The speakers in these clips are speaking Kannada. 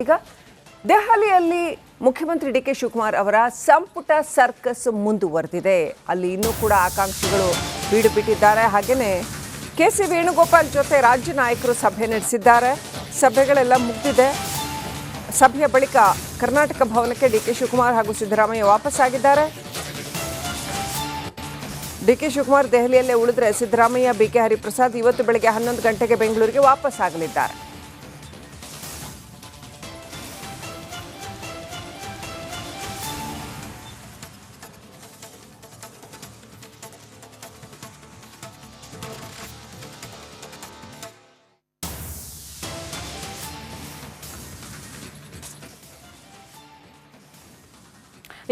ಈಗ ದೆಹಲಿಯಲ್ಲಿ ಮುಖ್ಯಮಂತ್ರಿ ಡಿ ಕೆ ಶಿವಕುಮಾರ್ ಅವರ ಸಂಪುಟ ಸರ್ಕಸ್ ಮುಂದುವರೆದಿದೆ. ಅಲ್ಲಿ ಇನ್ನೂ ಕೂಡ ಆಕಾಂಕ್ಷಿಗಳು ಬೀಡು ಬಿಟ್ಟಿದ್ದಾರೆ. ಹಾಗೆಯೇ ಕೆ.ಸಿ. ವೇಣುಗೋಪಾಲ್ ಜೊತೆ ರಾಜ್ಯ ನಾಯಕರು ಸಭೆ ನಡೆಸಿದ್ದಾರೆ. ಸಭೆಗಳೆಲ್ಲ ಮುಗಿದಿದೆ. ಸಭೆಯ ಬಳಿಕ ಕರ್ನಾಟಕ ಭವನಕ್ಕೆ ಡಿ ಕೆ ಶಿವಕುಮಾರ್ ಹಾಗೂ ಸಿದ್ದರಾಮಯ್ಯ ವಾಪಸ್ಸಾಗಿದ್ದಾರೆ. ಡಿ ಕೆ ಶಿವಕುಮಾರ್ ದೆಹಲಿಯಲ್ಲೇ ಉಳಿದ್ರೆ ಸಿದ್ದರಾಮಯ್ಯ, ಬಿ ಕೆ ಹರಿಪ್ರಸಾದ್ ಇವತ್ತು ಬೆಳಗ್ಗೆ 11 ಗಂಟೆಗೆ ಬೆಂಗಳೂರಿಗೆ ವಾಪಸ್ಸಾಗಲಿದ್ದಾರೆ.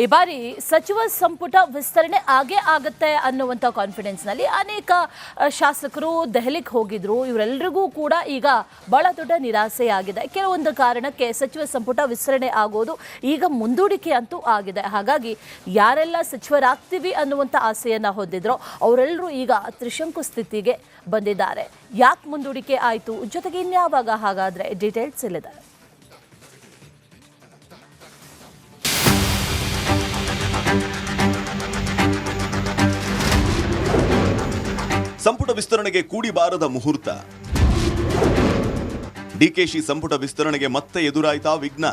ಈ ಬಾರಿ ಸಚಿವ ಸಂಪುಟ ವಿಸ್ತರಣೆ ಆಗೇ ಅನ್ನುವಂಥ ಕಾನ್ಫಿಡೆನ್ಸ್ನಲ್ಲಿ ಅನೇಕ ಶಾಸಕರು ದೆಹಲಿಗೆ ಹೋಗಿದ್ರು. ಇವರೆಲ್ಲರಿಗೂ ಕೂಡ ಈಗ ಬಹಳ ದೊಡ್ಡ ನಿರಾಸೆಯಾಗಿದೆ. ಕೆಲವೊಂದು ಕಾರಣಕ್ಕೆ ಸಚಿವ ಸಂಪುಟ ವಿಸ್ತರಣೆ ಆಗೋದು ಈಗ ಮುಂದೂಡಿಕೆ ಅಂತೂ ಆಗಿದೆ. ಹಾಗಾಗಿ ಯಾರೆಲ್ಲ ಸಚಿವರಾಗ್ತೀವಿ ಅನ್ನುವಂಥ ಆಸೆಯನ್ನು ಹೊಂದಿದ್ರೋ ಅವರೆಲ್ಲರೂ ಈಗ ತ್ರಿಶಂಕು ಸ್ಥಿತಿಗೆ ಬಂದಿದ್ದಾರೆ. ಯಾಕೆ ಮುಂದೂಡಿಕೆ ಆಯಿತು, ಜೊತೆಗೆ ಇನ್ಯಾವಾಗ, ಹಾಗಾದರೆ ಡೀಟೇಲ್ಸ್ ಇಲ್ಲಿದೆ. ಸಂಪುಟ ವಿಸ್ತರಣೆಗೆ ಕೂಡಿ ಬಾರದ ಮುಹೂರ್ತ. ಡಿಕೆಶಿ ಸಂಪುಟ ವಿಸ್ತರಣೆಗೆ ಮತ್ತೆ ಎದುರಾಯ್ತಾ ವಿಘ್ನ.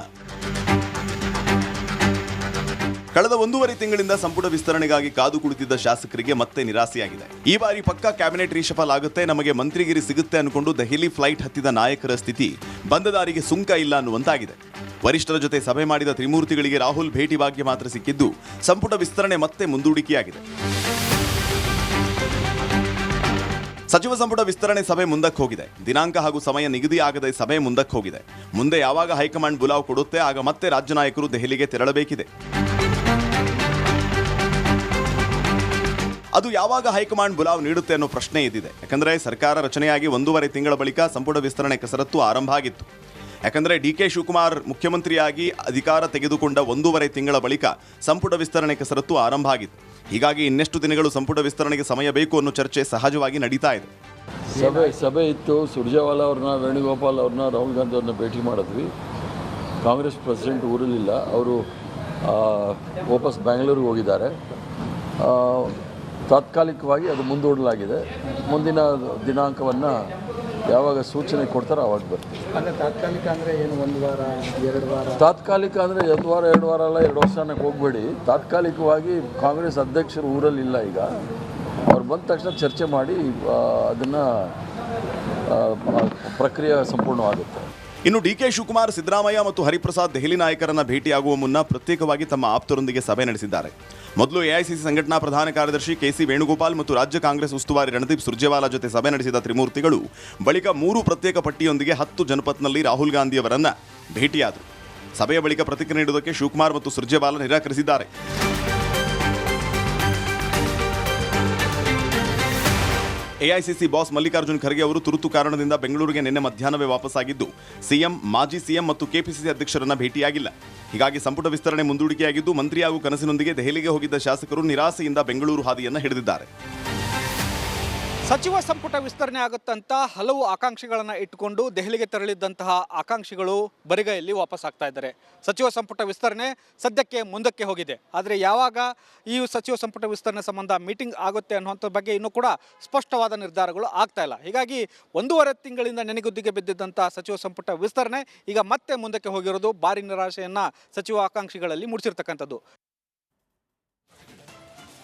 ಕಳೆದ 1.5 ತಿಂಗಳಿಂದ ಸಂಪುಟ ವಿಸ್ತರಣೆಗಾಗಿ ಕಾದು ಕುಳಿತಿದ್ದ ಶಾಸಕರಿಗೆ ಮತ್ತೆ ನಿರಾಸೆಯಾಗಿದೆ. ಈ ಬಾರಿ ಪಕ್ಕಾ ಕ್ಯಾಬಿನೆಟ್ ರೀಶಫಲ್ ಆಗುತ್ತೆ, ನಮಗೆ ಮಂತ್ರಿಗಿರಿ ಸಿಗುತ್ತೆ ಅನ್ಕೊಂಡು ದೆಹಲಿ ಫ್ಲೈಟ್ ಹತ್ತಿದ ನಾಯಕರ ಸ್ಥಿತಿ ಬಂದ ದಾರಿಗೆ ಸುಂಕ ಇಲ್ಲ ಅನ್ನುವಂತಾಗಿದೆ. ವರಿಷ್ಠರ ಜೊತೆ ಸಭೆ ಮಾಡಿದ ತ್ರಿಮೂರ್ತಿಗಳಿಗೆ ರಾಹುಲ್ ಭೇಟಿ ಭಾಗ್ಯ ಮಾತ್ರ ಸಿಕ್ಕಿದ್ದು ಸಂಪುಟ ವಿಸ್ತರಣೆ ಮತ್ತೆ ಮುಂದೂಡಿಕೆಯಾಗಿದೆ. ಸಚಿವ ಸಂಪುಟ ವಿಸ್ತರಣೆ ಸಭೆ ಮುಂದಕ್ಕೆ ಹೋಗಿದೆ. ದಿನಾಂಕ ಹಾಗೂ ಸಮಯ ನಿಗದಿ ಆಗದೆ ಸಭೆ ಮುಂದಕ್ಕೆ ಹೋಗಿದೆ. ಮುಂದೆ ಯಾವಾಗ ಹೈಕಮಾಂಡ್ ಬುಲಾವ್ ಕೊಡುತ್ತೆ ಆಗ ಮತ್ತೆ ರಾಜ್ಯ ನಾಯಕರು ದೆಹಲಿಗೆ ತೆರಳಬೇಕಿದೆ. ಅದು ಯಾವಾಗ ಹೈಕಮಾಂಡ್ ಬುಲಾವ್ ನೀಡುತ್ತೆ ಅನ್ನೋ ಪ್ರಶ್ನೆ ಎದ್ದಿದೆ. ಯಾಕಂದ್ರೆ ಸರ್ಕಾರ ರಚನೆಯಾಗಿ 1.5 ತಿಂಗಳ ಬಳಿಕ ಸಂಪುಟ ವಿಸ್ತರಣೆ ಕಸರತ್ತು ಆರಂಭ ಆಗಿತ್ತು. ಯಾಕಂದ್ರೆ ಡಿ ಕೆ ಶಿವಕುಮಾರ್ ಮುಖ್ಯಮಂತ್ರಿಯಾಗಿ ಅಧಿಕಾರ ತೆಗೆದುಕೊಂಡ 1.5 ತಿಂಗಳ ಬಳಿಕ ಸಂಪುಟ ವಿಸ್ತರಣೆ ಕಸರತ್ತು ಆರಂಭ ಆಗಿತ್ತು. ಹೀಗಾಗಿ ಇನ್ನೆಷ್ಟು ದಿನಗಳು ಸಂಪುಟ ವಿಸ್ತರಣೆಗೆ ಸಮಯ ಬೇಕು ಅನ್ನೋ ಚರ್ಚೆ ಸಹಜವಾಗಿ ನಡೀತಾ ಇದೆ. ಸಭೆ ಇತ್ತು. ಸುರ್ಜೇವಾಲಾ ಅವ್ರನ್ನ, ವೇಣುಗೋಪಾಲ್ ಅವ್ರನ್ನ, ರಾಹುಲ್ ಗಾಂಧಿ ಅವ್ರನ್ನ ಭೇಟಿ ಮಾಡಿದ್ವಿ. ಕಾಂಗ್ರೆಸ್ ಪ್ರೆಸಿಡೆಂಟ್ ಊರಲ್ಲಿಲ್ಲ, ಅವರು ವಾಪಸ್ ಬ್ಯಾಂಗ್ಳೂರಿಗೆ ಹೋಗಿದ್ದಾರೆ. ತಾತ್ಕಾಲಿಕವಾಗಿ ಅದು ಮುಂದೂಡಲಾಗಿದೆ. ಮುಂದಿನ ದಿನಾಂಕವನ್ನು ಯಾವಾಗ ಸೂಚನೆ ಕೊಡ್ತಾರೋ ಆವಾಗ ಬರ್ತೀವಿ. ಅಂದರೆ ತಾತ್ಕಾಲಿಕ ಅಂದರೆ ಏನು, 1 ವಾರ 2 ವಾರ? ತಾತ್ಕಾಲಿಕ ಅಂದರೆ 1 ವಾರ 2 ವಾರ ಅಲ್ಲ, 2 ವರ್ಷಕ್ಕೆ ಹೋಗಬೇಡಿ. ತಾತ್ಕಾಲಿಕವಾಗಿ ಕಾಂಗ್ರೆಸ್ ಅಧ್ಯಕ್ಷರು ಊರಲ್ಲಿಲ್ಲ. ಈಗ ಅವ್ರು ಬಂದ ತಕ್ಷಣ ಚರ್ಚೆ ಮಾಡಿ ಅದನ್ನು ಪ್ರಕ್ರಿಯೆ ಸಂಪೂರ್ಣವಾಗುತ್ತೆ. ಇನ್ನು ಡಿ ಕೆ ಶಿವಕುಮಾರ್, ಸಿದ್ದರಾಮಯ್ಯ ಮತ್ತು ಹರಿಪ್ರಸಾದ್ ದೆಹಲಿ ನಾಯಕರನ್ನ ಭೇಟಿಯಾಗುವ ಮುನ್ನ ಪ್ರತ್ಯೇಕವಾಗಿ ತಮ್ಮ ಆಪ್ತರೊಂದಿಗೆ ಸಭೆ ನಡೆಸಿದ್ದಾರೆ. ಮೊದಲು ಎಐಸಿಸಿ ಸಂಘಟನಾ ಪ್ರಧಾನ ಕಾರ್ಯದರ್ಶಿ ಕೆ.ಸಿ. ವೇಣುಗೋಪಾಲ್ ಮತ್ತು ರಾಜ್ಯ ಕಾಂಗ್ರೆಸ್ ಉಸ್ತುವಾರಿ ರಣದೀಪ್ ಸುರ್ಜೇವಾಲಾ ಜೊತೆ ಸಭೆ ನಡೆಸಿದ ತ್ರಿಮೂರ್ತಿಗಳು ಬಳಿಕ 3 ಪ್ರತ್ಯೇಕ ಪಟ್ಟಿಯೊಂದಿಗೆ 10 ಜನಪಥ್ನಲ್ಲಿ ರಾಹುಲ್ ಗಾಂಧಿ ಅವರನ್ನ ಭೇಟಿಯಾದರು. ಸಭೆಯ ಬಳಿಕ ಪ್ರತಿಕ್ರಿಯೆ ನೀಡುವುದಕ್ಕೆ ಶಿವಕುಮಾರ್ ಮತ್ತು ಸುರ್ಜೇವಾಲಾ ನಿರಾಕರಿಸಿದ್ದಾರೆ. ಎಐಸಿಸಿ ಬಾಸ್ ಮಲ್ಲಿಕಾರ್ಜುನ್ ಖರ್ಗೆ ಅವರು ತುರ್ತು ಕಾರಣದಿಂದ ಬೆಂಗಳೂರಿಗೆ ನಿನ್ನೆ ಮಧ್ಯಾಹ್ನವೇ ವಾಪಸ್ಸಾಗಿದ್ದು ಸಿಎಂ, ಮಾಜಿ ಸಿಎಂ ಮತ್ತು ಕೆಪಿಸಿಸಿ ಅಧ್ಯಕ್ಷರನ್ನ ಭೇಟಿಯಾಗಿಲ್ಲ. ಹೀಗಾಗಿ ಸಂಪುಟ ವಿಸ್ತರಣೆ ಮುಂದೂಡಿಕೆಯಾಗಿದ್ದು ಮಂತ್ರಿ ಹಾಗೂ ಕನಸಿನೊಂದಿಗೆ ದೆಹಲಿಗೆ ಹೋಗಿದ್ದ ಶಾಸಕರು ನಿರಾಸೆಯಿಂದ ಬೆಂಗಳೂರು ಹಾದಿಯನ್ನು ಹಿಡಿದಿದ್ದಾರೆ. ಸಚಿವ ಸಂಪುಟ ವಿಸ್ತರಣೆ ಆಗುತ್ತಂತ ಹಲವು ಆಕಾಂಕ್ಷಿಗಳನ್ನು ಇಟ್ಟುಕೊಂಡು ದೆಹಲಿಗೆ ತೆರಳಿದ್ದಂತಹ ಆಕಾಂಕ್ಷಿಗಳು ಬರಿಗೈಯಲ್ಲಿ ವಾಪಸ್ ಆಗ್ತಾ ಇದ್ದಾರೆ. ಸಚಿವ ಸಂಪುಟ ವಿಸ್ತರಣೆ ಸದ್ಯಕ್ಕೆ ಮುಂದಕ್ಕೆ ಹೋಗಿದೆ. ಆದರೆ ಯಾವಾಗ ಈ ಸಚಿವ ಸಂಪುಟ ವಿಸ್ತರಣೆ ಸಂಬಂಧ ಮೀಟಿಂಗ್ ಆಗುತ್ತೆ ಅನ್ನುವಂಥ ಬಗ್ಗೆ ಇನ್ನೂ ಕೂಡ ಸ್ಪಷ್ಟವಾದ ನಿರ್ಧಾರಗಳು ಆಗ್ತಾ ಇಲ್ಲ. ಹೀಗಾಗಿ 1.5 ತಿಂಗಳಿಂದ ನೆನೆಗುದ್ದಿಗೆ ಬಿದ್ದಿದ್ದಂಥ ಸಚಿವ ಸಂಪುಟ ವಿಸ್ತರಣೆ ಈಗ ಮತ್ತೆ ಮುಂದಕ್ಕೆ ಹೋಗಿರೋದು ಭಾರಿ ನಿರಾಶೆಯನ್ನು ಸಚಿವ ಆಕಾಂಕ್ಷಿಗಳಲ್ಲಿ ಮೂಡಿಸಿರ್ತಕ್ಕಂಥದ್ದು.